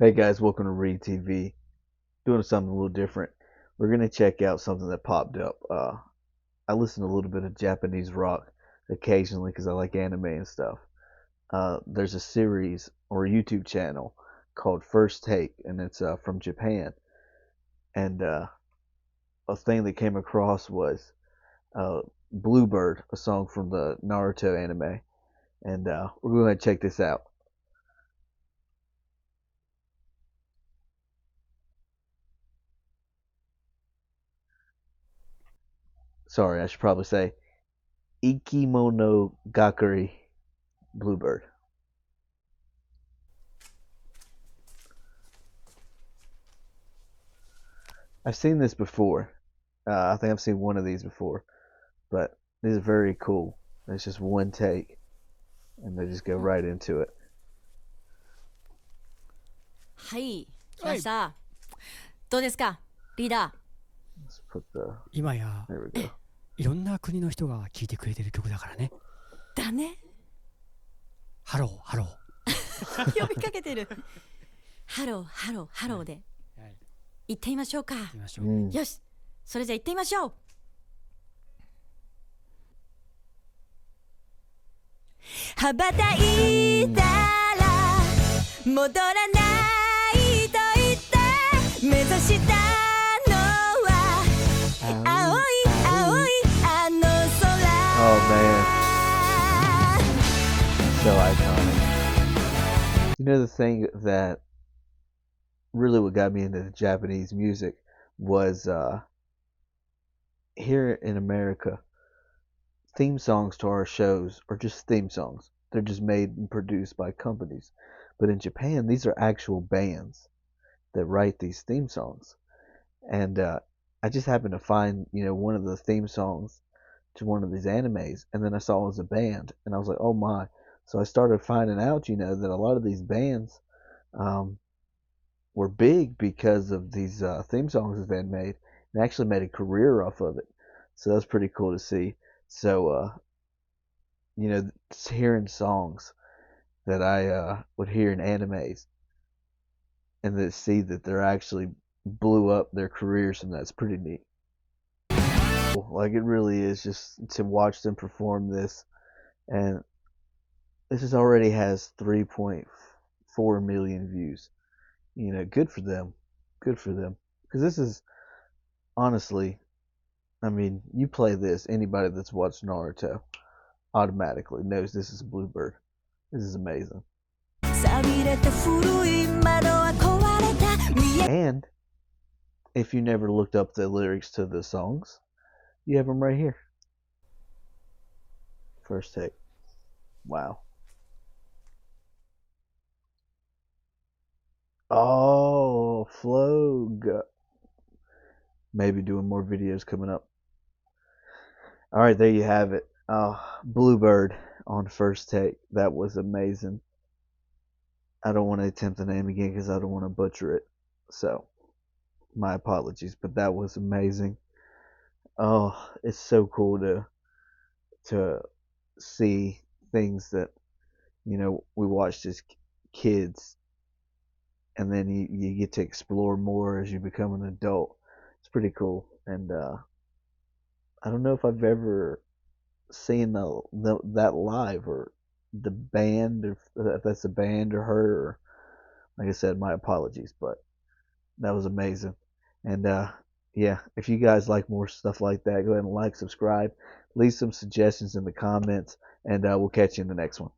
Hey guys, welcome to Read TV. Doing something a little different. We're gonna check out something that popped up. I listen to a little bit of Japanese rock occasionally because I like anime and stuff. There's a series or a YouTube channel called First Take, and it's from Japan. And a thing that came across was Bluebird, a song from the Naruto anime, and we're going to check this out. Sorry, I should probably say Ikimonogakari Bluebird. I've seen this before. I think I've seen one of these before, but this is very cool. It's just one take, and they just go right into it. はい、来ました。どうですか、リーダー。Let's put the. 今や There we go. いろんな国の人が聴いてくれてる曲だからね。だね。ハローハロー。呼びかけてる。ハローハローハローで、はい、行ってみましょうか。行ってみましょう。よし、それじゃ行ってみましょう。羽ばたいたら戻らないと言って目指したのは青い青いあの空。 Oh man, so iconic. You know, the thing that really what got me into Japanese music was here in America, theme songs to our shows are just theme songs. They're just made and produced by companies. But in Japan, these are actual bands that write these theme songs. And I just happened to find, one of the theme songs to one of these animes, and then I saw it was a band, and I was like, oh my. So I started finding out, that a lot of these bands were big because of these theme songs that they had made, and actually made a career off of it. So that's pretty cool to see. So, hearing songs that I would hear in animes and then see that they're actually blew up their careers, and that's pretty neat. Like, it really is just to watch them perform this, and this already has 3.4 million views. Good for them. Good for them. Because this is, honestly, I mean, you play this, anybody that's watched Naruto automatically knows this is Bluebird. This is amazing. And if you never looked up the lyrics to the songs, you have them right here. First take. Wow. Oh, Flog. Maybe doing more videos coming up. Alright, there you have it. Bluebird on First Take. That was amazing. I don't want to attempt the name again because I don't want to butcher it. So, my apologies. But that was amazing. Oh, it's so cool to see things that, we watched as kids. And then you get to explore more as you become an adult. It's pretty cool. And I don't know if I've ever seen that live, or the band, if that's a band or her, or, like I said, my apologies, but that was amazing. And yeah, if you guys like more stuff like that, go ahead and like, subscribe, leave some suggestions in the comments, and we'll catch you in the next one.